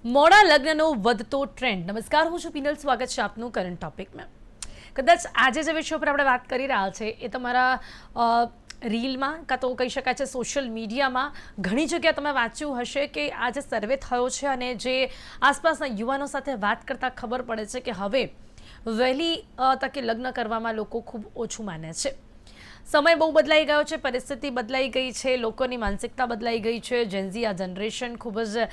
મોડા લગ્નનો વધતો ટ્રેન્ડ. નમસ્કાર, હું છું પિનલ. સ્વાગત છે આપનું કરંટ ટોપિકમાં. કદાચ આજે જે વિષય પર આપણે વાત કરી રહ્યા છે એ તમારા રીલમાં કાં તો કહી શકાય છે સોશિયલ મીડિયામાં ઘણી જગ્યા તમે વાંચ્યું હશે કે આ જે સર્વે થયો છે અને જે આસપાસના યુવાનો સાથે વાત કરતાં ખબર પડે છે કે હવે વહેલી તકે લગ્ન કરવામાં લોકો ખૂબ ઓછું માને છે. સમય બહુ બદલાઈ ગયો છે, પરિસ્થિતિ બદલાઈ ગઈ છે, લોકોની માનસિકતા બદલાઈ ગઈ છે. જેનઝી આ જનરેશન ખૂબ જ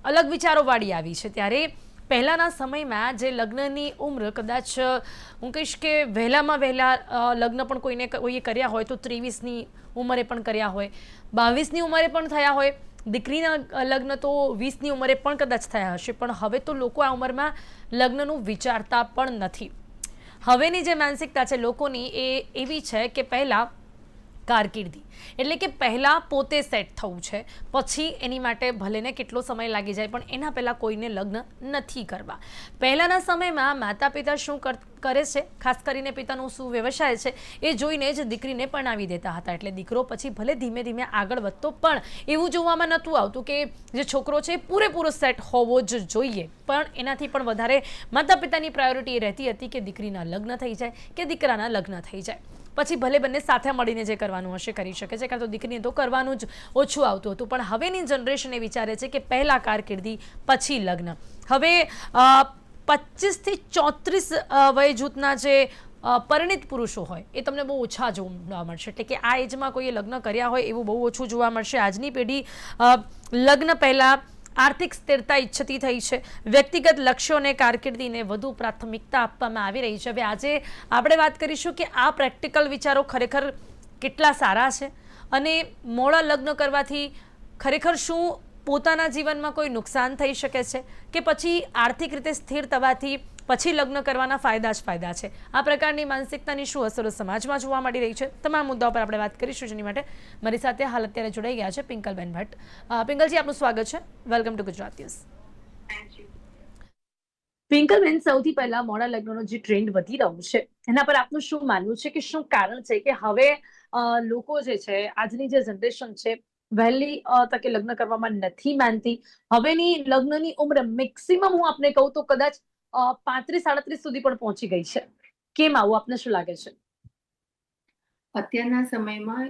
અલગ વિચારોવાળી આવી છે. ત્યારે પહેલાંના સમયમાં જે લગ્નની ઉંમર કદાચ હું કહીશ કે વહેલામાં વહેલા લગ્ન પણ કોઈએ કર્યા હોય તો 23ની ઉંમરે પણ કર્યા હોય, 22ની ઉંમરે પણ થયા હોય. દીકરીના લગ્ન તો 20ની ઉંમરે પણ કદાચ થયા હશે. પણ હવે તો લોકો આ ઉંમરમાં લગ્નનું વિચારતા પણ નથી. હવેની જે માનસિકતા છે લોકોની એ એવી છે કે પહેલાં કારકિર્દી એટલે કે પહેલાં પોતે સેટ થવું છે, પછી એની માટે ભલેને કેટલો સમય લાગી જાય પણ એના પહેલાં કોઈને લગ્ન નથી કરવા. પહેલાંના સમયમાં માતા પિતા શું કરે છે, ખાસ કરીને પિતાનું શું વ્યવસાય છે એ જોઈને જ દીકરીને પરણાવી દેતા હતા. એટલે દીકરો પછી ભલે ધીમે ધીમે આગળ વધતો પણ એવું જોવામાં નહોતું આવતું કે જે છોકરો છે એ પૂરેપૂરો સેટ હોવો જ જોઈએ. પણ એનાથી પણ વધારે માતા પિતાની પ્રાયોરિટી એ રહેતી હતી કે દીકરીના લગ્ન થઈ જાય કે દીકરાના લગ્ન થઈ જાય. પછી ભલે બંને સાથે મળીને જે કરવાનું હશે કરી શકે છે, કારણ તો દીકરીને તો કરવાનું જ ઓછું આવતું હતું. પણ હવેની જનરેશન એ વિચારે છે કે પહેલાં કારકિર્દી પછી લગ્ન. હવે 25થી 34 વય જૂથના જે પરિણિત પુરુષો હોય એ તમને બહુ ઓછા જોવા મળશે. એટલે કે આ એજમાં કોઈએ લગ્ન કર્યા હોય એવું બહુ ઓછું જોવા મળશે. આજની પેઢી લગ્ન પહેલાં આર્થિક સ્થિરતા ઈચ્છતી થઈ છે, વ્યક્તિગત લક્ષ્યો અને કારકિર્દીને વધુ પ્રાથમિકતા આપવામાં આવી રહી છે. હવે આજે આપણે વાત કરીશું કે આ પ્રેક્ટિકલ વિચારો ખરેખર કેટલા સારા છે અને મોડા લગ્ન કરવાથી ખરેખર શું પોતાના જીવનમાં કોઈ નુકસાન થઈ શકે છે કે પછી આર્થિક રીતે સ્થિર થવાથી પછી લગ્ન કરવાના ફાયદા જ ફાયદા છે. આ પ્રકારની માનસિકતાની શું અસરો સમાજમાં જોવા મળી રહી છે, તમામ મુદ્દાઓ પર આપણે વાત કરીશું. જેની માટે મારી સાથે હાલ અત્યારે જોડાઈ ગયા છે પિંકલબેન ભટ્ટ. પિંકલજી, આપનું સ્વાગત છે. Welcome to Gujarat news. પિંકલબેન, સૌથી પહેલા મોડા લગ્નનો જે ટ્રેન્ડ વધી રહ્યો છે એના પર આપનું શું માનવું છે કે શું કારણ છે કે હવે લોકો જે છે આજની જે જનરેશન છે વહેલી તકે લગ્ન કરવામાં નથી માનતી. હવેની લગ્નની ઉંમર મેક્સિમમ હું આપને કહું તો કદાચ 35-37 સુધી પણ પહોંચી ગઈ છે. કેમ આવું, આપને શું લાગે છે? અત્યારના સમયમાં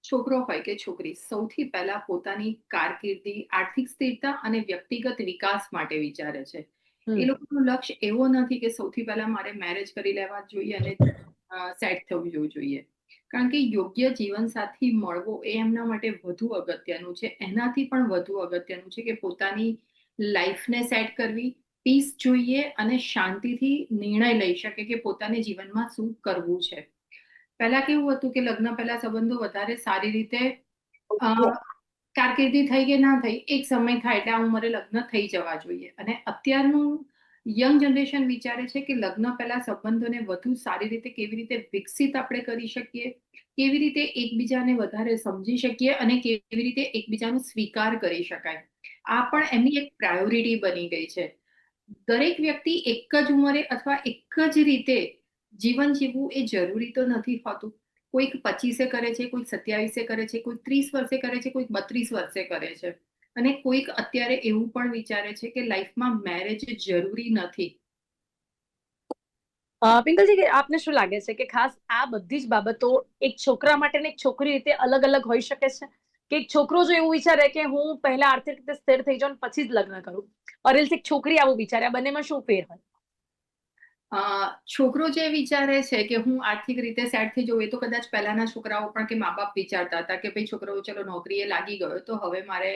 છોકરો હોય કે છોકરી સૌથી પહેલા પોતાની કારકિર્દી, આર્થિક સ્થિરતા અને વ્યક્તિગત વિકાસ માટે વિચારે છે. એ લોકોનું લક્ષ્ય એવો નથી કે સૌથી પહેલા મારે મેરેજ કરી લેવા જોઈએ અને સેટ થવું જોઈએ. કારણ કે યોગ્ય જીવનસાથી મળવો એ એમના માટે વધુ અગત્યનું છે. એનાથી પણ વધુ અગત્યનું છે કે પોતાની લાઈફને સેટ કરવી, પીસ જોઈએ અને શાંતિથી નિર્ણય લઈ શકે કે પોતાને જીવનમાં શું કરવું છે. પહેલા કેવું હતું કે લગ્ન પહેલા સંબંધો વધારે સારી રીતે અ, કારકિર્દી થઈ કે ના થઈ, એક સમય થાય એટલે આ ઉંમરે લગ્ન થઈ જવા જોઈએ. અને અત્યારનું યંગ જનરેશન વિચારે છે કે લગ્ન પહેલા સંબંધોને વધુ સારી રીતે કેવી રીતે વિકસિત આપણે કરી શકીએ, કેવી રીતે એકબીજાને વધારે સમજી શકીએ અને કેવી રીતે એકબીજાનો સ્વીકાર કરી શકાય. આ પણ એમની એક પ્રાયોરિટી બની ગઈ છે. દરેક વ્યક્તિ એક જ ઉંમરે અથવા એક જ રીતે જીવન જીવવું એ જરૂરી તો નથી હોતું. કોઈક 25 કરે છે, કોઈક 27 કરે છે, કોઈક 30 વર્ષે કરે છે, કોઈક 32 વર્ષે કરે છે. અને કોઈક અત્યારે એવું પણ વિચારે છે કે લાઈફમાં મેરેજ જરૂરી નથી. પિંકલજી, આપને શું લાગે છે કે ખાસ આ બધી જ બાબતો એક છોકરા માટે ને એક છોકરી રીતે અલગ અલગ હોઈ શકે છે? કે એક છોકરો જો એવું વિચારે કે હું પહેલા આર્થિક રીતે સ્થિર થઈ જાઉં પછી જ લગ્ન કરું, અરેલ્સ એક છોકરી આવું વિચારે, આ બંનેમાં શું ફેર હોય? છોકરો જે વિચારે છે કે હું આર્થિક રીતે સેટ થઈ જઉં, એ તો કદાચ પહેલાના છોકરાઓ પણ કે મા બાપ વિચારતા હતા કે ભાઈ છોકરો ચલો નોકરીએ લાગી ગયો તો હવે મારે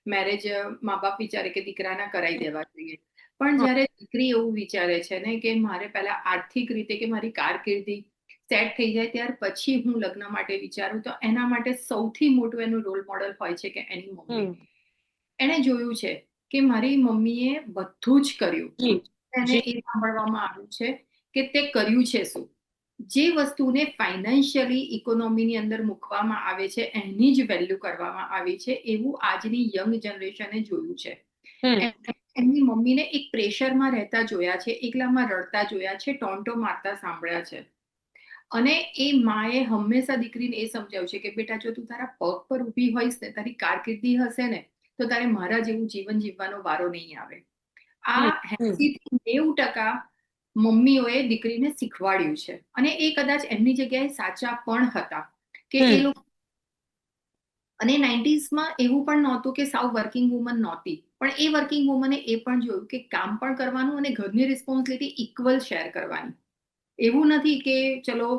મેરેજ મા બાપ વિચારે કે દીકરાના કરાઈ દેવા જોઈએ. પણ જ્યારે દીકરી એવું વિચારે છે ને કે મારે પહેલા આર્થિક રીતે કે મારી કારકિર્દી સેટ થઈ જાય ત્યાર પછી હું લગ્ન માટે વિચારું, તો એના માટે સૌથી મોટું એનું રોલ મોડલ હોય છે કે એની મમ્મી. હમ. એણે જોયું છે કે મારી મમ્મીએ બધું જ કર્યું. જી. એને જી. એ સાંભળવામાં આવ્યું છે કે તે કર્યું છે શું? જે વસ્તુને ફાઇનાન્શિયલી ઇકોનોમીની અંદર મૂકવામાં આવે છે એની જ વેલ્યુ કરવામાં આવી છે, એવું આજની યંગ જનરેશને જોયું છે. હમ. એમની મમ્મીને એક પ્રેશરમાં રહેતા જોયા છે, એકલામાં રડતા જોયા છે, ટોન્ટો મારતા સાંભળ્યા છે. અને એ માએ હંમેશા દીકરીને એ સમજાવ્યું છે કે બેટા જો તું તારા પગ પર ઊભી હોઈશ ને, તારી કારકિર્દી હશે ને, તો તારે મારા જેવું જીવન જીવવાનો વારો નહીં આવે. હમ, આ 80 થી 90% મમ્મીઓએ દીકરીને શીખવાડ્યું છે, અને એ કદાચ એમની જગ્યાએ સાચા પણ હતા કે એ હમ. લોકો. અને 90s માં એવું પણ નહોતું કે સાવ વર્કિંગ વુમન નહોતી, પણ એ વર્કિંગ વુમને એ પણ જોયું કે કામ પણ કરવાનું અને ઘરની રિસ્પોન્સિબિલિટી ઇક્વલ શેર કરવાની. એવું નથી કે ચલો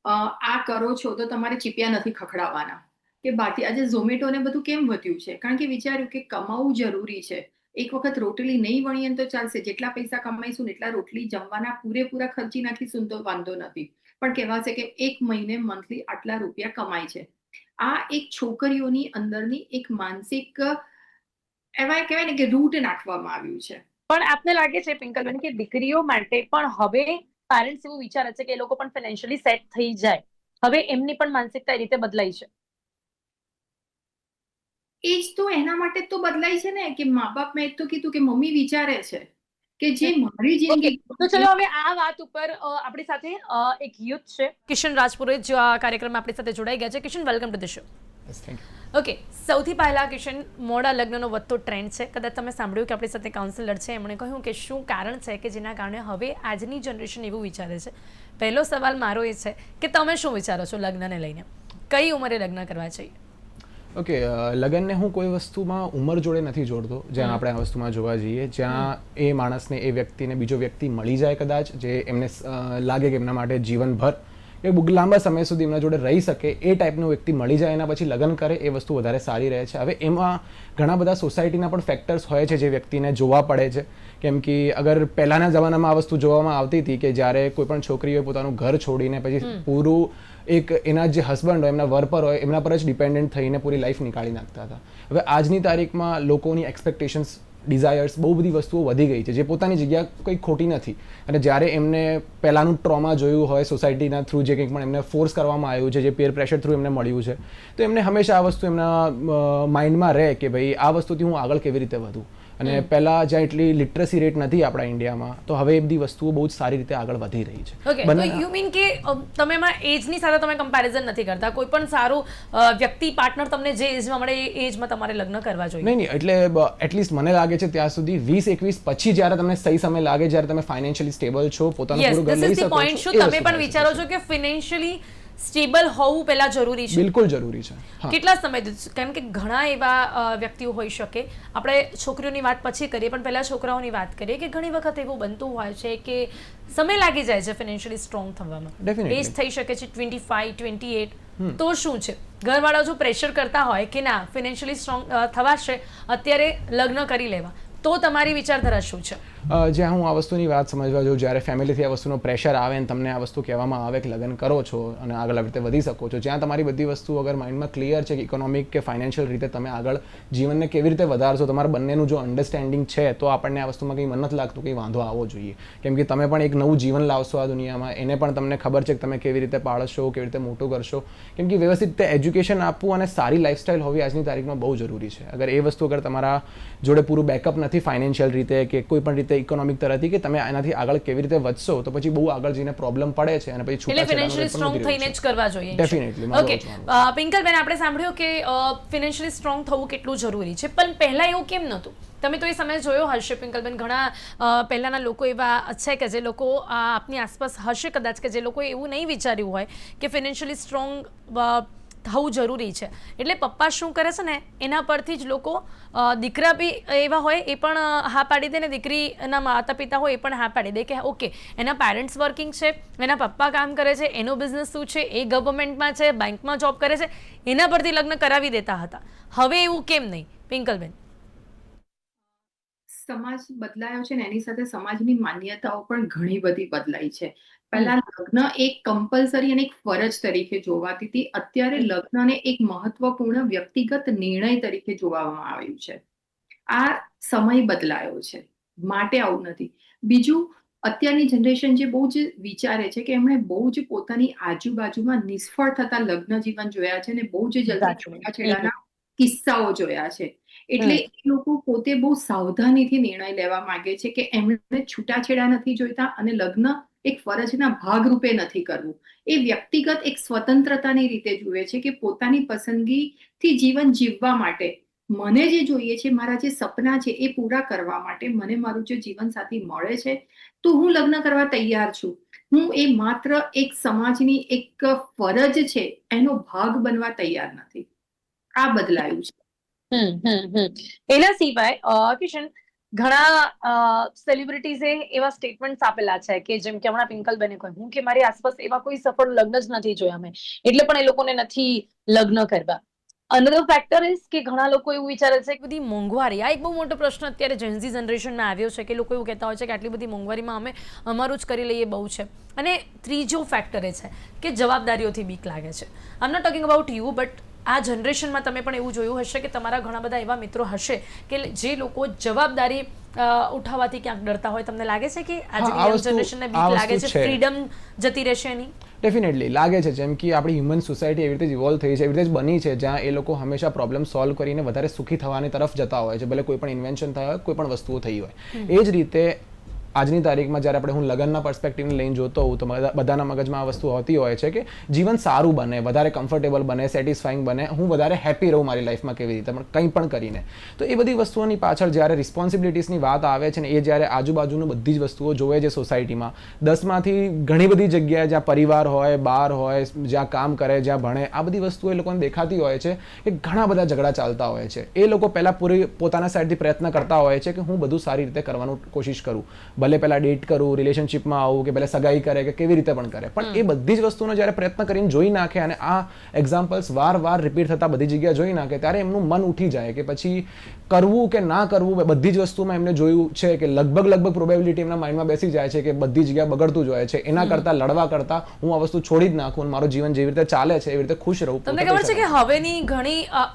આ કરો છો તો તમારે ચીપિયા નથી ખખડાવવાના કે બાકી. આજે ઝોમેટો ને બધું કેમ વધ્યું છે? કારણ કે વિચાર્યું કે કમાવું જરૂરી છે. એક વખત રોટલી નહીં વણીએ ને તો ચાલશે, જેટલા પૈસા કમાઈશું ને એટલા રોટલી જમવાના પૂરેપૂરા ખર્ચી નાખીશું ને તો વાંધો નથી, પણ કહેવાશે કે એક મહિને મંથલી આટલા રૂપિયા કમાય છે. આ એક છોકરીઓની અંદરની એક માનસિક એવા કહેવાય ને કે રૂટ નાખવામાં આવ્યું છે. પણ આપને લાગે છે પિંકલબેન કે દીકરીઓ માટે પણ હવે પેરેન્ટ્સ એવું વિચારે છે કે એ લોકો પણ ફાઇનાન્શિયલી સેટ થઈ જાય, હવે એમની પણ માનસિકતા એ રીતે બદલાઈ છે? એ જ તો એના માટે જ તો બદલાય છે ને કે મા બાપ, મેં તો કીધું કે મમ્મી વિચારે છે કે જે મારી ઓકે, જિંદગી. તો ચલો હવે આ વાત ઉપર આપણી સાથે એક યુથ છે કિશન રાજપુરોહિત, જો આ કાર્યક્રમમાં આપણી સાથે જોડાઈ ગયા છે. Kishan, welcome to the show. Okay, સૌથી પહેલા કિશન, મોડા લગ્નનો વધતો ટ્રેન્ડ છે. કદાચ તમે સાંભળ્યું કે આપણી સાથે કાઉન્સિલર છે, એમણે કહ્યું કે શું કારણ છે કે જેના કારણે હવે આજની જનરેશન એવું વિચારે છે. પહેલો સવાલ મારો એ છે કે તમે શું વિચારો છો લગ્નને લઈને? કઈ ઉંમરે લગ્ન કરવા જોઈએ? ઓકે, લગ્નને હું કોઈ વસ્તુમાં ઉંમર જોડે નથી જોડતો, જ્યાં આપણે આ વસ્તુમાં જોવા જઈએ, જ્યાં એ માણસને, એ વ્યક્તિને બીજો વ્યક્તિ મળી જાય કદાચ, જે એમને લાગે કે એમના માટે જીવનભર કે લાંબા સમય સુધી એમના જોડે રહી શકે, એ ટાઈપનો વ્યક્તિ મળી જાય, એના પછી લગ્ન કરે, એ વસ્તુ વધારે સારી રહે છે. હવે એમાં ઘણા બધા સોસાયટીના પણ ફેક્ટર્સ હોય છે જે વ્યક્તિને જોવા પડે છે. કેમ કે અગર પહેલાંના જમાનામાં આ વસ્તુ જોવામાં આવતી હતી કે જ્યારે કોઈ પણ છોકરીઓએ પોતાનું ઘર છોડીને પછી પૂરું એક એના જે હસબન્ડ હોય, એમના વર પર હોય, એમના પર જ ડિપેન્ડન્ટ થઈને પૂરી લાઈફ નીકાળી નાખતા હતા. હવે આજની તારીખમાં લોકોની એક્સપેક્ટેશન્સ, ડિઝાયર્સ, બહુ બધી વસ્તુઓ વધી ગઈ છે, જે પોતાની જગ્યા કંઈ ખોટી નથી. અને જ્યારે એમને પહેલાંનું ટ્રોમા જોયું હોય, સોસાયટીના થ્રુ જે કંઈક પણ એમને ફોર્સ કરવામાં આવ્યું છે, જે પેર પ્રેશર થ્રુ એમને મળ્યું છે, તો એમને હંમેશા આ વસ્તુ એમના માઇન્ડમાં રહે કે ભાઈ આ વસ્તુથી હું આગળ કેવી રીતે વધું. અને પહેલાં જ્યાં એટલી લિટરસી રેટ નથી આપણા ઇન્ડિયામાં, તો હવે એ બધી વસ્તુઓ બહુ જ સારી રીતે આગળ વધી રહી છે. ઓકે, તો યુ મીન કે તમે એમાં એજની સાથે તમે કમ્પેરિઝન નથી કરતા? કોઈ પણ સારું વ્યક્તિ, પાર્ટનર તમને જે એજમાં મળે એ એજમાં તમારે લગ્ન કરવા જોઈએ? નહીં, એટલે એટલીસ્ટ મને લાગે છે ત્યાં સુધી 20-21 પછી જ્યારે તમને સહી સમય લાગે, જ્યારે તમે ફાઇનાન્શિયલી સ્ટેબલ છો, પોતાનું પૂરું ઘર લઈ શકો છો, તમે પણ વિચારો છો કે ફાઇનાન્શિયલી સ્ટેબલ હોવું પહેલા જરૂરી છે? બિલકુલ જરૂરી છે. કેટલા સમય? કારણ કે ઘણા એવા વ્યક્તિઓ હોઈ શકે, આપણે છોકરીઓની વાત પછી કરીએ પણ પહેલા છોકરાઓની વાત કરીએ, કે ઘણી વખત એવું બનતું હોય છે કે સમય લાગી જાય છે ફાઇનાન્શિયલી સ્ટ્રોંગ થવામાં. એજ થઈ શકે છે 25-28. તો શું છે, ઘરવાળા જો પ્રેશર કરતા હોય કે ના ફાઇનાન્શિયલી સ્ટ્રોંગ થવાશે, અત્યારે લગ્ન કરી લેવા, તો તમારી વિચારધારા શું છે? જ્યાં હું આ વસ્તુની વાત સમજવા જાઉં, જ્યારે ફેમિલીથી આ વસ્તુનો પ્રેશર આવે ને તમને આ વસ્તુ કહેવામાં આવે કે લગ્ન કરો છો અને આગળ આવી રીતે વધી શકો છો, જ્યાં તમારી બધી વસ્તુ અગર માઇન્ડમાં ક્લિયર છે કે ઇકોનોમિક કે ફાઇનાન્શિયલ રીતે તમે આગળ જીવનને કેવી રીતે વધારશો, તમારા બંનેનું જો અન્ડરસ્ટેન્ડિંગ છે, તો આપણને આ વસ્તુમાં કંઈ મન નથી લાગતું કંઈ વાંધો આવવો જોઈએ. કેમ કે તમે પણ એક નવું જીવન લાવશો આ દુનિયામાં, એને પણ તમને ખબર છે કે તમે કેવી રીતે પાળશો, કેવી રીતે મોટું કરશો. કેમ કે વ્યવસ્થિત રીતે એજ્યુકેશન આપવું અને સારી લાઇફસ્ટાઇલ હોવી આજની તારીખમાં બહુ જરૂરી છે. અગર એ વસ્તુ અગર તમારા જોડે પૂરું બેકઅપ નથી ફાઇનાન્શિયલ રીતે કે કોઈ પણ રીતે ઇકોનોમિક તરફથી, કે તમે એનાથી આગળ કેવી રીતે વધશો, તો પછી બહુ આગળ જઈને પ્રોબ્લેમ પડે છે અને પછી એટલે ફાઇનાન્શિયલી સ્ટ્રોંગ થઈને જ કરવા જોઈએ. ડેફિનેટલી. ઓકે, પિંકલબેન, આપણે સાંભળ્યું કે ફાઇનાન્શિયલી સ્ટ્રોંગ થવું કેટલું જરૂરી છે, પણ પહેલા એવું કેમ નહોતું? તમે તો એ સમય જોયો હશે પિંકલબેન, ઘણા પહેલાના લોકો એવા છે કે જે લોકો આપની આસપાસ હશે કદાચ, કે જે લોકોએ એવું નહીં વિચાર્યું હોય કે ફાઇનાન્શિયલી સ્ટ્રોંગ થવું જરૂરી છે. એટલે પપ્પા શું કરે છે ને એના પરથી જ લોકો, દીકરા બી એવા હોય એ પણ હા પાડી દે, ને દીકરીના માતા પિતા હોય એ પણ હા પાડી દે કે ઓકે એના પેરેન્ટ્સ વર્કિંગ છે, એના પપ્પા કામ કરે છે, એનો બિઝનેસ શું છે, એ ગવર્મેન્ટમાં છે, બેંકમાં જોબ કરે છે, એના પરથી લગ્ન કરાવી દેતા હતા. હવે એવું કેમ નહીં પિંકલબેન? સમાજ બદલાયો છે ને એની સાથે સમાજની માન્યતાઓ પણ ઘણી બધી બદલાઈ છે. પહેલા લગ્ન એક કમ્પલસરી અને એક ફરજ તરીકે જોવાતી હતી. અત્યારે લગ્નને એક મહત્વપૂર્ણ વ્યક્તિગત નિર્ણય તરીકે જોવામાં આવ્યું છે. આ સમય બદલાયો છે, માટે આવું નથી. બીજું, અત્યારની જનરેશન જે બહુ જ વિચારે છે કે એમણે બહુ જ પોતાની આજુબાજુમાં નિષ્ફળ થતા લગ્ન જીવન જોયા છે અને બહુ જ જલ્દી છૂટાછેડાના કિસ્સાઓ જોયા છે. એટલે એ લોકો પોતે બહુ સાવધાનીથી નિર્ણય લેવા માંગે છે કે એમણે છૂટાછેડા નથી જોઈતા અને લગ્ન એક ફરજના ભાગરૂપે નથી કરવું. એ વ્યક્તિગત એક સ્વતંત્રતાની રીતે જુએ છે કે પોતાની પસંદગીથી જીવન જીવવા માટે મને જે જોઈએ છે, મારા જે સપના છે એ પૂરા કરવા માટે મને મારું જે જીવનસાથી મળે છે તો હું લગ્ન કરવા તૈયાર છું. હું એ માત્ર એક સમાજની એક ફરજ છે એનો ભાગ બનવા તૈયાર નથી. આ બદલાયું છે. એના સિવાય કિશન, ઘણા સેલિબ્રિટીઝે એવા સ્ટેટમેન્ટ્સ આપેલા છે કે જેમ કે હમણાં પિંકલબેને કહ્યું કે મારી આસપાસ એવા કોઈ સફળ લગ્ન જ નથી જોયા મેં, એટલે પણ એ લોકોને નથી લગ્ન કરવા. અનધર ફેક્ટર ઇઝ કે ઘણા લોકો એવું વિચારે છે કે બધી મોંઘવારી, આ એક બહુ મોટો પ્રશ્ન અત્યારે જેન્ઝી જનરેશનમાં આવ્યો છે કે લોકો એવું કહેતા હોય છે કે આટલી બધી મોંઘવારીમાં અમે અમારું જ કરી લઈએ બહુ છે. અને ત્રીજો ફેક્ટર એ છે કે જવાબદારીઓથી બીક લાગે છે. I am not talking about you, but આ જનરેશનમાં તમે પણ એવું જોયું હશે કે તમારા ઘણા બધા એવા મિત્રો હશે કે જે લોકો જવાબદારી ઉઠાવવાથી ક્યાંક ડરતા હોય. તમને લાગે છે કે આજની જનરેશનને બીક લાગે છે, ફ્રીડમ જતી રહેશે એની? ડેફિનેટલી લાગે છે. જેમ કે આપણી હ્યુમન સોસાયટી એવી રીતે જ ઇવોલ્વ થઈ છે, એવી રીતે જ બની છે જ્યાં એ લોકો હંમેશા પ્રોબ્લેમ સોલ્વ કરીને વધારે સુખી થવાની તરફ જતા હોય છે, ભલે કોઈ પણ ઇન્વેન્શન થયા હોય, કોઈ પણ વસ્તુઓ થઈ હોય. એ જ રીતે આજની તારીખમાં જ્યારે આપણે હું લગ્નના પર્સપેક્ટિવને લઈને જોતો હોઉં તો બધાના મગજમાં આ વસ્તુ હોતી હોય છે કે જીવન સારું બને, વધારે કમ્ફર્ટેબલ બને, સેટિસ્ફાઈંગ બને, હું વધારે હેપી રહું મારી લાઈફમાં કેવી રીતે પણ કંઈ પણ કરીને. તો એ બધી વસ્તુઓની પાછળ જ્યારે રિસ્પોન્સિબિલિટીઝની વાત આવે છે ને એ જ્યારે આજુબાજુનું બધી જ વસ્તુઓ જોવે છે સોસાયટીમાં, 10માંથી ઘણી બધી જગ્યાએ જ્યાં પરિવાર હોય, બાર હોય, જ્યાં કામ કરે, જ્યાં ભણે, આ બધી વસ્તુઓ એ લોકોને દેખાતી હોય છે કે ઘણા બધા ઝઘડા ચાલતા હોય છે. એ લોકો પહેલાં પોતાના સાઈડથી પ્રયત્ન કરતા હોય છે કે હું બધું સારી રીતે કરવાનું કોશિશ કરું, ભલે પહેલાં ડેટ કરું, રિલેશનશિપમાં આવું, કે પહેલાં સગાઈ કરે કે કેવી રીતે પણ કરે, પણ એ બધી જ વસ્તુનો જ્યારે પ્રયત્ન કરીને જોઈ નાખે અને આ એક્ઝામ્પલ્સ વાર રિપીટ થતા બધી જગ્યાએ જોઈ નાખે ત્યારે એમનું મન ઉઠી જાય કે પછી કરવું કે ના કરવું. બધી જ વસ્તુમાં એમને જોયું છે કે લગભગ પ્રોબેબિલિટી એમના માઇન્ડમાં બેસી જાય છે કે બધી જગ્યાએ બગડતું જ હોય છે. એના કરતાં લડવા કરતાં હું આ વસ્તુ છોડી જ નાખું, મારું જીવન જેવી રીતે ચાલે છે એવી રીતે ખુશ રહું. તમને ખબર છે કે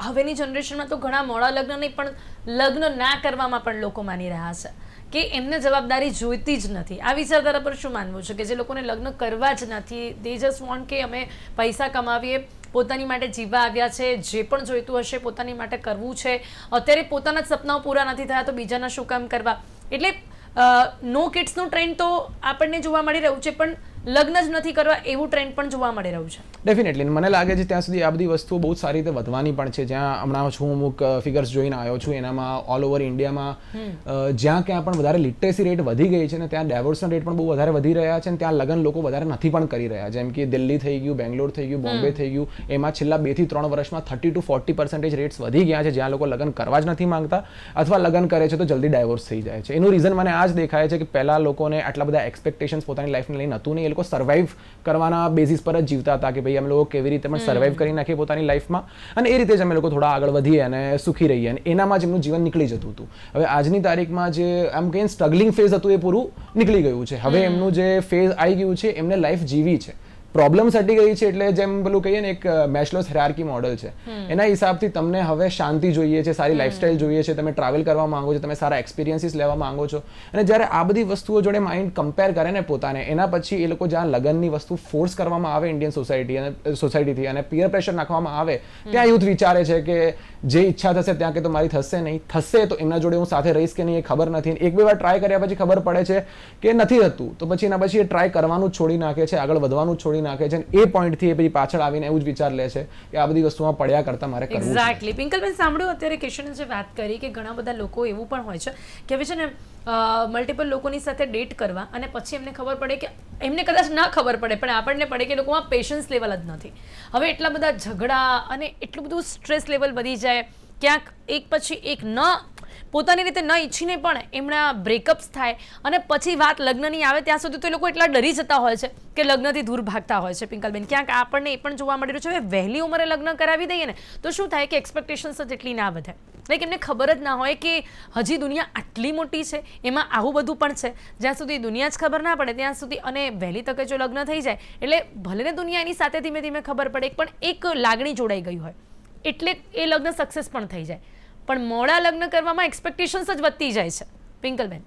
હવેની જનરેશનમાં તો ઘણા મોડા લગ્ન નહીં પણ લગ્ન ના કરવામાં પણ લોકો માની રહ્યા છે કે એમને જવાબદારી જોઈતી જ નથી. આ વિચારધારા પર શું માનવું છે કે જે લોકોને લગ્ન કરવા જ નથી, દે જસ્ટ વોન્ટ કે અમે પૈસા કમાવીએ, પોતાની માટે જીવવા આવ્યા છે, જે પણ જોઈતું હશે પોતાની માટે કરવું છે, અત્યારે પોતાના જ સપનાઓ પૂરા નથી થયા તો બીજાના શું કામ કરવા. એટલે નો કિડ્સનું ટ્રેન્ડ તો આપણને જોવા મળી રહ્યું છે, પણ લગ્ન જ નથી કરવા એવું ટ્રેન્ડ પણ જોવા મળી રહ્યું છે. ડેફિનેટલી મને લાગે છે ત્યાં સુધી આ બધી વસ્તુઓ બહુ સારી રીતે વધવાની પણ છે. જ્યાં હમણાં હું અમુક ફિગર્સ જોઈને આવ્યો છું, એનામાં ઓલ ઓવર ઇન્ડિયામાં જ્યાં ક્યાં પણ વધારે લિટરેસી રેટ વધી ગઈ છે ને ત્યાં ડાયવોર્સના રેટ પણ બહુ વધારે વધી રહ્યા છે, અને ત્યાં લગ્ન લોકો વધારે નથી પણ કરી રહ્યા. જેમ કે દિલ્હી થઈ ગયું, બેંગ્લોર થઈ ગયું, બોમ્બે થઈ ગયું, એમાં છેલ્લા 2 થી 3 વર્ષમાં 30 to 40% રેટ્સ વધી ગયા છે જ્યાં લોકો લગ્ન કરવા જ નથી માંગતા, અથવા લગ્ન કરે છે તો જલ્દી ડાયવોર્સ થઈ જાય છે. એનું રીઝન મને આ જ દેખાય છે કે પહેલા લોકોને આટલા બધા એક્સપેક્ટેશન્સ પોતાની લાઈફને લઈને હતું નહીં. એ લોકો સર્વાઈવ કરવાના બેઝિસ પર જ જીવતા હતા કે ભાઈ અમે લોકો કેવી રીતે પણ સર્વાઈવ કરી નાખીએ પોતાની લાઈફમાં, અને એ રીતે જ અમે લોકો થોડા આગળ વધીએ અને સુખી રહીએ, અને એનામાં જ એમનું જીવન નીકળી જતું હતું. હવે આજની તારીખમાં જે આમ કહીએ સ્ટ્રગલિંગ ફેઝ હતું એ પૂરું નીકળી ગયું છે. હવે એમનું જે ફેઝ આવી ગયું છે, એમને લાઈફ જીવી છે, પ્રોબ્લેમ હટી ગઈ છે. એટલે જેમ પેલું કહીએ ને એક મેસ્લોસ હાયરાર્કી મોડલ છે, એના હિસાબથી તમને હવે શાંતિ જોઈએ છે, સારી લાઈફસ્ટાઈલ જોઈએ છે, તમે ટ્રાવેલ કરવા માંગો છો, તમે સારા એક્સપિરિયન્સીસ લેવા માંગો છો. અને જ્યારે આ બધી વસ્તુઓ જોડે માઇન્ડ કમ્પેર કરે ને પોતાને, એના પછી એ લોકો જ્યાં લગ્નની વસ્તુ ફોર્સ કરવામાં આવે ઇન્ડિયન સોસાયટીથી અને પિયર પ્રેશર નાખવામાં આવે, ત્યાં યુથ વિચારે છે કે જે ઈચ્છા થશે ત્યાં કે તો મારી થશે નહીં, થશે તો એમના જોડે હું સાથે રહીશ કે નહીં એ ખબર નથી. એક બે વાર ટ્રાય કર્યા પછી ખબર પડે છે કે નથી થતું, તો પછી એના પછી એ ટ્રાય કરવાનું જ છોડી નાખે છે, આગળ વધવાનું જ છોડી નાખે છે. એ પોઈન્ટથી એ પછી પાછળ આવીને એવું જ વિચાર લે છે કે આ બધી વસ્તુમાં પડ્યા કરતા મારે કરવું છે. એક્ઝેક્ટલી. પિંકલબેન, સાંભળ્યું અત્યારે કિશને જે વાત કરી કે ઘણા બધા લોકો એવું પણ હોય છે કે હવે છે ને મલ્ટિપલ લોકોની સાથે ડેટ કરવા અને પછી એમને ખબર પડે કે એમને કદાચ ના ખબર પડે પણ આપણને પડે કે લોકોમાં પેશન્સ લેવલ જ નથી. હવે એટલા બધા ઝઘડા અને એટલું બધું સ્ટ્રેસ લેવલ વધી જાય, ક્યાંક એક પછી એક પોતાની રીતે ન ઈચ્છીને પણ એમના બ્રેકઅપ્સ થાય, અને પછી વાત લગ્નની આવે ત્યાં સુધી તો એ લોકો એટલા ડરી જતા હોય છે કે લગ્નથી દૂર ભાગતા હોય છે. પિંકલબેન, ક્યાંક આપણને એ પણ જોવા મળી રહ્યું છે હવે વહેલી ઉંમરે લગ્ન કરાવી દઈએ ને તો શું થાય કે એક્સપેક્ટેશન્સ જ એટલી ના વધે. લાઈક એમને ખબર જ ના હોય કે હજી દુનિયા આટલી મોટી છે, એમાં આવું બધું પણ છે. જ્યાં સુધી દુનિયા જ ખબર ના પડે ત્યાં સુધી, અને વહેલી તકે જો લગ્ન થઈ જાય એટલે ભલે ને દુનિયા એની સાથે ધીમે ધીમે ખબર પડે, પણ એક લાગણી જોડાઈ ગઈ હોય એટલે એ લગ્ન સક્સેસ પણ થઈ જાય. પણ મોડા લગ્ન કરવામાં એક્સપેક્ટેશન્સ જ વધતી જાય છે. પિંકલબેન,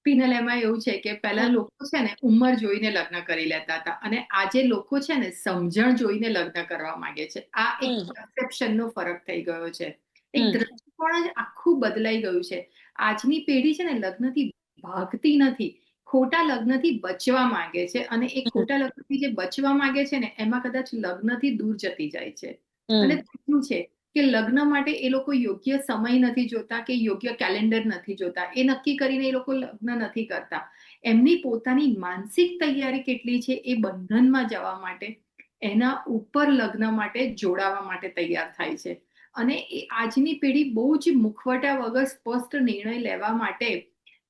પિનલ, એમાં એવું છે કે પહેલા લોકો છે ને ઉંમર જોઈને લગ્ન કરી લેતા હતા, અને આજે લોકો છે ને સમજણ જોઈને લગ્ન કરવા માંગે છે. આ એક પરસેપ્શન નો ફરક થઈ ગયો છે. એક દ્રષ્ટિકોણ જ આખું બદલાઈ ગયું છે. આજની પેઢી છે ને લગ્નથી ભાગતી નથી, ખોટા લગ્નથી બચવા માંગે છે, અને એ ખોટા લગ્નથી જે બચવા માંગે છે ને એમાં કદાચ લગ્નથી દૂર જતી જાય છે. અને ત્રીજું છે કે લગ્ન માટે એ લોકો યોગ્ય સમય નથી જોતા કે યોગ્ય કેલેન્ડર નથી જોતા, એ નક્કી કરીને એ લોકો લગ્ન નથી કરતા. એમની પોતાની માનસિક તૈયારી કેટલી છે એ બંધનમાં જવા માટે, એના ઉપર લગ્ન માટે જોડાવા માટે તૈયાર થાય છે. અને આજની પેઢી બહુ જ મુખવટા વગર સ્પષ્ટ નિર્ણય લેવા માટે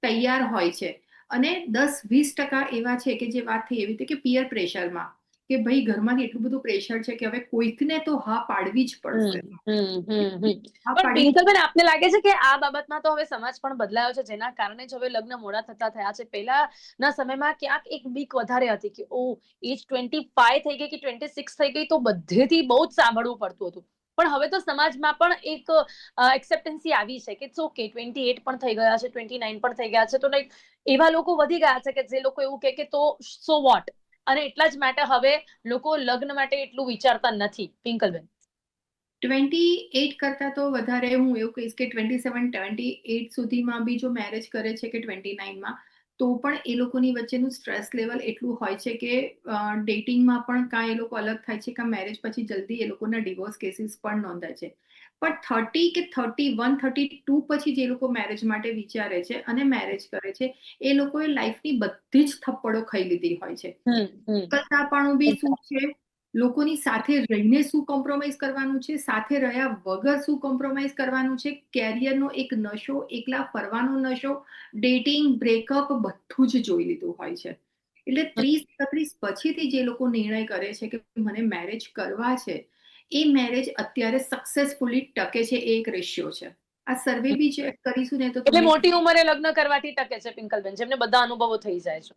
તૈયાર હોય છે. અને 10-20% એવા છે કે જે વાત થઈ એવી રીતે કે પિયર પ્રેશરમાં, કે ભાઈ ઘરમાંથી એટલું બધું પ્રેશર છે કે હવે કોઈકને તો હા પાડવી જ પડશે. હા પણ પાડવી. પિંકલબેન, આપને લાગે છે કે આ બાબતમાં તો હવે સમાજ પણ બદલાયો છે, જેના કારણે જ હવે લગ્ન મોડા થતા થયા છે? પહેલાના સમયમાં ક્યાંક એક બીક વધારે હતી કે ઓ એજ 25 થઈ ગઈ કે 26 થઈ ગઈ તો બધેથી બહુ જ સાંભળવું પડતું હતું. પણ હવે તો સમાજમાં પણ એક એક્સેપ્ટન્સી આવી છે કે ઇટ્સ ઓકે, 28 પણ થઈ ગયા છે, 29 પણ થઈ ગયા છે, તો લાઈક એવા લોકો વધી ગયા છે કે જે લોકો એવું કહે કે તો સો વોટ, અને એટલા જ માટે હવે લોકો લગ્ન માટે એટલું વિચારતા નથી. પિંકલબેન, 28 કરતા તો વધારે હું એવું કહીશ કે 27-28 સુધીમાં બી જો મેરેજ કરે છે કે 29માં, તો પણ એ લોકોની વચ્ચેનું સ્ટ્રેસ લેવલ એટલું હોય છે કે ડેટિંગમાં પણ કાં એ લોકો અલગ થાય છે, કાં મેરેજ પછી જલ્દી એ લોકોના ડિવોર્સ કેસીસ પણ નોંધાય છે. પણ 30 કે 31-32 પછી જે લોકો મેરેજ માટે વિચારે છે અને મેરેજ કરે છે, એ લોકોએ લાઈફની બધી જ થપ્પડો ખાઈ લીધી હોય છે. એકલતાપણું બી શું છે, લોકોની સાથે રહીને શું કોમ્પ્રોમાઇઝ કરવાનું છે, સાથે રહ્યા વગર શું કોમ્પ્રોમાઇઝ કરવાનું છે, કેરિયરનો એક નશો, એકલા ફરવાનો નશો, ડેટિંગ, બ્રેકઅપ બધું જ જોઈ લીધું હોય છે. એટલે 30-31 પછીથી જે લોકો નિર્ણય કરે છે કે મને મેરેજ કરવા છે, એ મેરેજ અત્યારે સક્સેસફુલી ટકે છે, એ એક રેશિયો છે. આ સર્વે બી ચેક કરીશું ને તો એટલે તમને મોટી ઉંમરે લગ્ન કરવાથી ટકે છે પિંકલબેન, જેમને બધા અનુભવો થઈ જાય છે.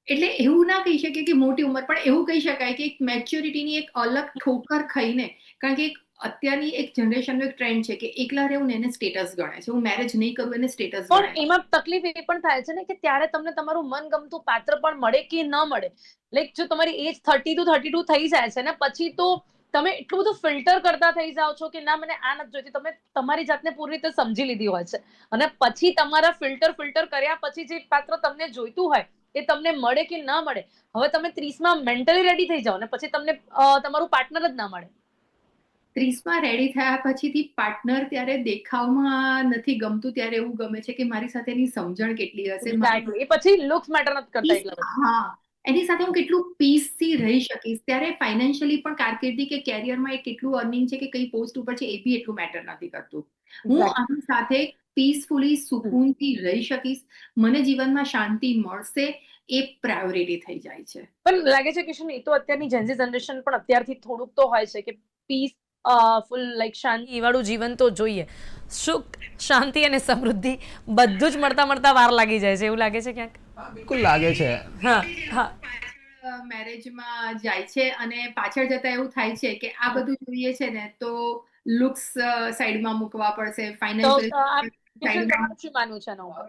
એટલે એવું ના કહી શકીએ કે મોટી ઉંમર, પણ એવું કહી શકાય કે એક મેચ્યોરિટીની એક અલગ ઠોકર ખાઈને, કારણ કે અત્યારની એક જનરેશનનો એક ટ્રેન્ડ છે કે એકલા રહેવું ને એને સ્ટેટસ ગણે છે, હું મેરેજ નહીં કરું એને સ્ટેટસ પણ ગણે. એમાં તકલીફ એ પણ થાય છે ને કે ત્યારે તમને તમારું મનગમતું પાત્ર પણ મળે કે ન મળે. લાઈક જો તમારી એજ 30-32 થઈ જાય છે ને, પછી તો તમે એટલું બધું ફિલ્ટર કરતા થઈ જાઓ છો કે ના, મને આ નથી જોઈતી. તમે તમારી જાતને પૂરી રીતે સમજી લીધી હોય છે, અને પછી તમારા ફિલ્ટર કર્યા પછી જે પાત્ર તમને જોઈતું હોય એ તમને મળે કે ન મળે, હવે તમે 30માં મેન્ટલી રેડી થઈ જાઓ ને પછી તમને તમારું પાર્ટનર જ ના મળે. 30માં રેડી થયા પછીથી પાર્ટનર ત્યારે દેખાવમાં નથી ગમતું, ત્યારે એવું ગમે છે કે મારી સાથેની સમજણ કેટલી હશે, એક્ઝેક્ટલી. એ પછી લુક્સ મેટર નથી કરતા એટલા બધા. હા, એની સાથે હું કેટલું પીસથી રહી શકીશ. ત્યારે ફાઇનાન્શિયલી પણ કારકિર્દી કે કેરિયરમાં એ કેટલું અર્નિંગ છે કે કઈ પોસ્ટ ઉપર છે એ બી એટલું મેટર નથી કરતું. હું આની સાથે પીસફુલી, સુકૂનથી રહી શકીશ, મને જીવનમાં શાંતિ મળશે, એ પ્રાયોરિટી થઈ જાય છે. પણ લાગે છે કે શું, એ તો અત્યારની જેન્ઝી જનરેશન પણ અત્યારથી થોડુંક તો હોય છે કે પીસ ફૂલ લાઈક શાંતિ વાળું જીવન તો જોઈએ. સુખ, શાંતિ અને સમૃદ્ધિ બધું જ મળતા વાર લાગી જાય છે, એવું લાગે છે ક્યાંક? બિલકુલ લાગે છે. હા. મેરેજમાં જાય છે અને પાછળ જતા એવું થાય છે કે આ બધું જોઈએ છે ને તો લુક્સ સાઈડમાં મૂકવા પડશે, તો ફાઇનાન્શિયલ સાઈડમાં. તમારું શું માનવું છે આના ઉપર?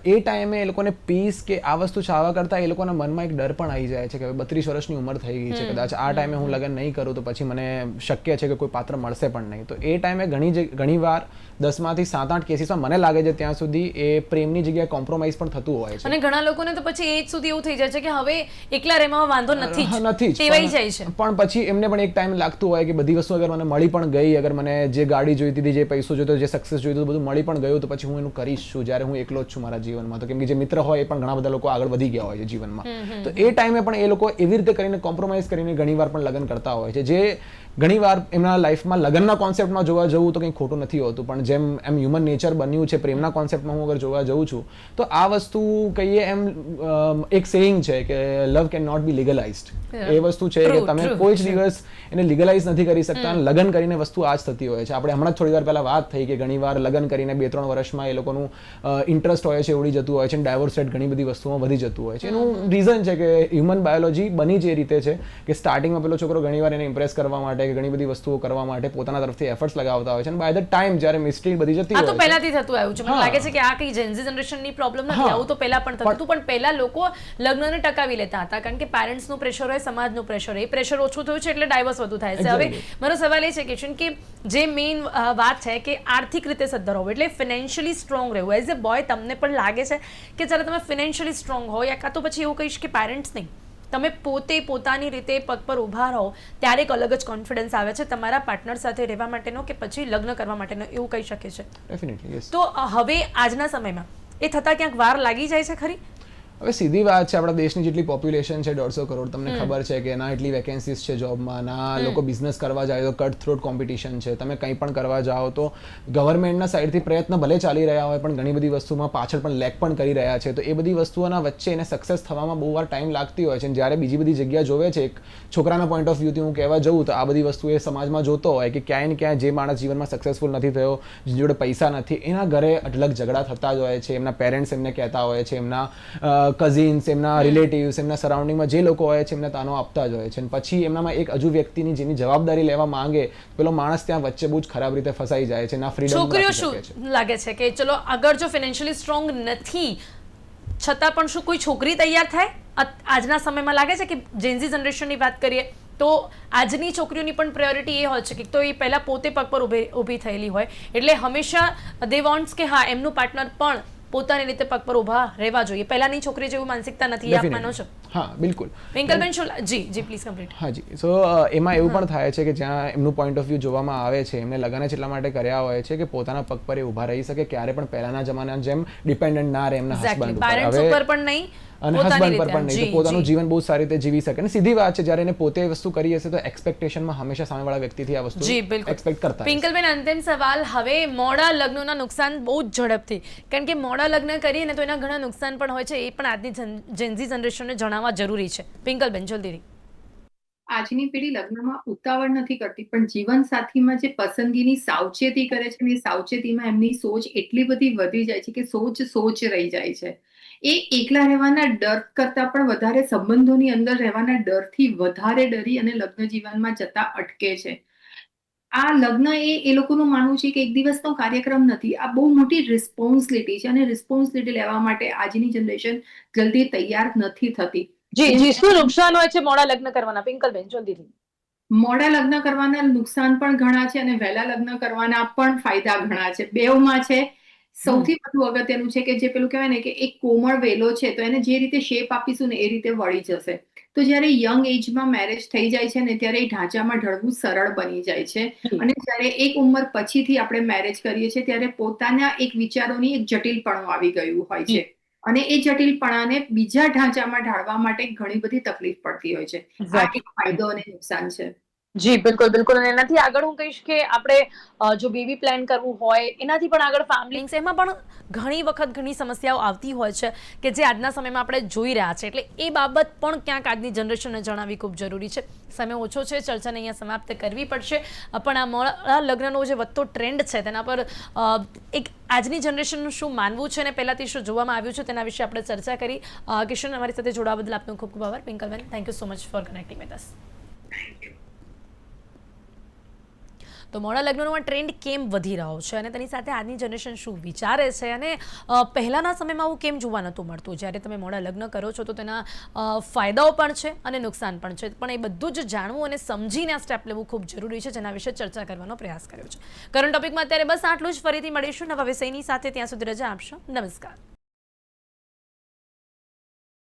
એ ટાઈમે એ લોકોને પીસ કે આ વસ્તુ ચાહવા કરતા એ લોકોના મનમાં એક ડર પણ આવી જાય છે કે 32 વર્ષની ઉંમર થઈ ગઈ છે, કદાચ આ ટાઈમે હું લગ્ન નહીં કરું તો પછી મને શક્ય છે કે કોઈ પાત્ર મળશે પણ નહીં. તો એ ટાઈમે ઘણી વાર 10માંથી 7-8 કેસીસમાં મને લાગે છે ત્યાં સુધી એ પ્રેમની જગ્યાએ કોમ્પ્રોમાઇઝ પણ થતું હોય છે. અને ઘણા લોકોને તો પછી એજ સુધી એવું થઈ જાય છે કે હવે એકલા રહેવામાં વાંધો નથી જ, નથી જ, ટેવાઈ જાય છે. પણ પછી એમને પણ એક ટાઈમ લાગતું હોય કે બધી વસ્તુ અગર મને મળી પણ ગઈ, અગર મને જે ગાડી જોઈતી હતી, જે પૈસો જોઈતો, જે સક્સેસ જોઈતું બધું મળી પણ ગયું, તો પછી હું એનું કરીશ શું જ્યારે હું એકલો જ છું મારા જીવનમાં? તો કેમ કે જે મિત્ર હોય એ પણ ઘણા બધા લોકો આગળ વધી ગયા હોય છે જીવનમાં, તો એ ટાઈમે પણ એ લોકો એવી રીતે કરીને કોમ્પ્રોમાઇઝ કરીને ઘણીવાર પણ લગ્ન કરતા હોય છે, જે ઘણીવાર એમના લાઈફમાં લગ્નના કોન્સેપ્ટમાં જોવા જવું તો કંઈ ખોટું નથી હોતું, પણ જેમ એમ હ્યુમન નેચર બન્યું છે પ્રેમના કોન્સેપ્ટમાં હું અગર જોવા જઉં છું, તો આ વસ્તુ કહીએ એમ એક સેઇંગ છે કે લવ કેન નોટ બી લીગલાઇઝડ. એ વસ્તુ છે કે તમે કોઈ જ દિવસ એને લીગલાઇઝ નથી કરી શકતા, અને લગ્ન કરીને વસ્તુ આ જ થતી હોય છે. આપણે હમણાં જ થોડી વાર પહેલા વાત થઈ કે ઘણીવાર લગ્ન કરીને 2-3 વર્ષમાં એ લોકોનું ઇન્ટરેસ્ટ હોય છે ઉડી જતું હોય છે, અને ડાયવોર્સ રેટ ઘણી બધી વસ્તુમાં વધી જતું હોય છે. એનું રીઝન છે કે હ્યુમન બાયોલોજી બની જ એ રીતે છે કે સ્ટાર્ટિંગમાં પેલો છોકરો ઘણીવાર એને ઇમ્પ્રેસ કરવા માટે કે ઘણી બધી વસ્તુઓ કરવા માટે પોતાના તરફથી એફર્ટ્સ લગાવતા હોય છે, અને બાય ધ ટાઈમ જ્યારે મિસ્ટ્રી બધી જતી હોય આ છે. તો પહેલાથી થતું આવ્યું છે. મને લાગે છે કે આ કઈ જેન્ઝી જનરેશનની પ્રોબ્લેમ નથી, આવું તો પહેલા પણ થતું હતું, પણ પહેલા લોકો લગ્નને ટકાવી લેતા હતા કારણ કે પેરેન્ટ્સનું પ્રેશર હોય, સમાજનું પ્રેશર હોય, એ પ્રેશર ઓછું થયું છે એટલે ડાયવર્સ વધુ થાય છે. હવે મારો સવાલ એ છે કે જે મેઇન વાત છે કે આર્થિક રીતે સદ્ધર હોવું, એટલે ફિનાન્શિયલી સ્ટ્રોંગ રહેવું. એઝ એ બોય તમને પણ લાગે છે કે જ્યારે તમે ફિનાન્શિયલી સ્ટ્રોંગ હો, યા કાં તો પછી એવું કહીશ કે પેરેન્ટ્સ નહીં, તમે પોતે પોતાની રીતે પગ પર ઊભા રહો ત્યારે એક અલગ જ કોન્ફિડન્સ આવે છે તમારા પાર્ટનર સાથે રહેવા માટેનો કે પછી લગ્ન કરવા માટેનો, એવું કહી શકે છે. Definitely yes. તો હવે આજના સમયમાં એ થતાં ક્યાંક વાર લાગી જાય છે ખરી? હવે સીધી વાત છે, આપણા દેશની જેટલી પોપ્યુલેશન છે 150 કરોડ, તમને ખબર છે કે ના એટલી વેકેન્સીઝ છે જોબમાં, ના લોકો બિઝનેસ કરવા જાય તો કટ થ્રોટ કોમ્પિટિશન છે. તમે કંઈ પણ કરવા જાઓ તો ગવર્મેન્ટના સાઈડથી પ્રયત્ન ભલે ચાલી રહ્યા હોય પણ ઘણી બધી વસ્તુમાં પાછળ પણ લેક પણ કરી રહ્યા છે. તો એ બધી વસ્તુઓના વચ્ચે એને સક્સેસ થવામાં બહુ વાર ટાઈમ લાગતી હોય છે. જ્યારે બીજી બધી જગ્યા જોવે છે, એક છોકરાના પોઈન્ટ ઓફ વ્યૂથી હું કહેવા જઉં તો આ બધી વસ્તુ એ સમાજમાં જોતો હોય કે ક્યાંય ને ક્યાંય જે માણસ જીવનમાં સક્સેસફુલ નથી થયો, જેની જોડે પૈસા નથી, એના ઘરે અઢળક ઝઘડા થતા જ હોય છે. એમના પેરેન્ટ્સ એમને કહેતા હોય છે, એમના કઝિન્સ, એમના રિલેટિવ્સ, એમના સરાઉન્ડિંગમાં જે લોકો હોય છે એમને તાનો આપતા જ હોય છે. અને પછી એમનામાં એક હજુ વ્યક્તિની જેની જવાબદારી લેવા માંગે પેલો માણસ ત્યાં વચ્ચે બહુ જ ખરાબ રીતે ફસાઈ જાય છે. ના ફ્રીડમ છોકરીઓ શું લાગે છે કે ચલો આગળ જો ફાઇનાન્શિયલી સ્ટ્રોંગ નથી છતાં પણ શું કોઈ છોકરી તૈયાર થાય આજના સમયમાં? લાગે છે કે જેન્ઝી જનરેશનની વાત કરીએ તો આજની છોકરીઓની પણ પ્રાયોરિટી એ હોય છે કે તો એ પહેલા પોતે પગ પર ઊભી થયેલી હોય એટલે હંમેશા દે વોન્ટ્સ કે હા એમનું પાર્ટનર પણ પોતાની રીતે પગ પર ઊભા રહેવા જોઈએ. પહેલાની છોકરી જેવું માનસિકતા નથી, આપ માનો છો? હા બિલકુલ. પિંકલબેન શું જી પ્લીઝ કમ્પ્લીટ. હા જી. સો એમાં એવું પણ થાય છે કે જ્યાં એમનું પોઈન્ટ ઓફ વ્યૂ જોવામાં આવે છે, એમને લગ્ન જ એટલા માટે કર્યા હોય છે કે પોતાના પગ પર એ ઊભા રહી શકે, ક્યારે પણ પહેલાના જમાનાની જેમ ડિપેન્ડન્ટ ના રહે એમના હસબન્ડ પેરેન્ટ્સ ઉપર પણ નહીં અને હસબન્ડ પર પણ નહીં, તો પોતાનું જીવન બહુ સારી રીતે જીવી શકે. અને સીધી વાત છે, જ્યારે એને પોતે વસ્તુ કરી હશે તો એક્સપેક્ટેશનમાં હંમેશા સામેવાળા વ્યક્તિથી આ વસ્તુ એક્સપેક્ટ કરતા. પિંકલબેન, અંતિમ સવાલ. હવે મોડા લગ્નના નુકસાન બહુ જ ઝડપથી, કારણ કે મોડા લગ્ન કરીએ ને તો એના ઘણા નુકસાન પણ હોય છે, એ પણ આજની જેન્ઝી જનરેશનને જણાવવા જરૂરી છે. પિંકલબેન જલ્દી. આજની પેઢી લગ્નમાં ઉતાવળ નથી કરતી પણ જીવન સાથીમાં જે પસંદગીની સાવચેતી કરે છે એ સાવચેતીમાં એમની સોચ એટલી બધી વધી જાય છે કે સોચ રહી જાય છે. એ એકલા રહેવાના ડર કરતા પણ વધારે સંબંધોની અંદર રહેવાના ડરથી વધારે ડરી અને લગ્ન જીવનમાં જતા અટકે છે. આ લગ્ન એ લોકોનું માનવું છે કે એક દિવસનો કાર્યક્રમ નથી, આ બહુ મોટી રિસ્પોન્સિબિલિટી છે અને રિસ્પોન્સિબિલિટી લેવા માટે આજની જનરેશન જલ્દી તૈયાર નથી થતી. જી શું નુકસાન હોય છે મોડા લગ્ન કરવાના? પિંકલબેન જલ્દીથી. મોડા લગ્ન કરવાના નુકસાન પણ ઘણા છે અને વહેલા લગ્ન કરવાના પણ ફાયદા ઘણા છે. બેઉમાં છે. સૌથી વધુ અગત્યનું છે કે જે પેલું કહેવાય ને કે એક કોમળ વેલો છે તો એને જે રીતે શેપ આપીશું ને એ રીતે વળી જશે. તો જ્યારે યંગ એજમાં મેરેજ થઈ જાય છે ને ત્યારે એ ઢાંચામાં ઢળવું સરળ બની જાય છે અને જ્યારે એક ઉંમર પછીથી આપણે મેરેજ કરીએ છીએ ત્યારે પોતાના એક વિચારોની એક જટિલપણું આવી ગયું હોય છે અને એ જટિલપણાને બીજા ઢાંચામાં ઢાળવા માટે ઘણી બધી તકલીફ પડતી હોય છે. આ એક ફાયદો અને નુકસાન છે. જી બિલકુલ. અને એનાથી આગળ હું કહીશ કે આપણે જો બેબી પ્લાન કરવું હોય એનાથી પણ આગળ ફેમિલી એમાં પણ ઘણી વખત ઘણી સમસ્યાઓ આવતી હોય છે કે જે આજના સમયમાં આપણે જોઈ રહ્યા છે. એટલે એ બાબત પણ ક્યાંક આજની જનરેશનને જણાવવી ખૂબ જરૂરી છે. સમય ઓછો છે, ચર્ચાને અહીંયા સમાપ્ત કરવી પડશે, પણ આ મોડા લગ્નનો જે વધતો ટ્રેન્ડ છે તેના પર એક આજની જનરેશનનું શું માનવું છે અને પહેલાંથી શું જોવામાં આવ્યું છે તેના વિશે આપણે ચર્ચા કરી. કિશન, અમારી સાથે જોડાવા બદલ આપનો ખૂબ ખૂબ આભાર. પિંકલબેન, thank you so much for connecting with us. તો મોડા લગ્નનો ટ્રેન્ડ કેમ વધી રહ્યો છે અને તેની સાથે આજની જનરેશન શું વિચારે છે અને પહેલાંના સમયમાં આવું કેમ જોવા નહોતું મળતું? જ્યારે તમે મોડા લગ્ન કરો છો તો તેના ફાયદાઓ પણ છે અને નુકસાન પણ છે, પણ એ બધું જ જાણવું અને સમજીને આ સ્ટેપ લેવું ખૂબ જરૂરી છે, જેના વિશે ચર્ચા કરવાનો પ્રયાસ કર્યો છે. કરંટ ટોપિકમાં અત્યારે બસ આટલું જ. ફરીથી મળીશું નવા વિષયની સાથે. ત્યાં સુધી રજા આપશો. નમસ્કાર.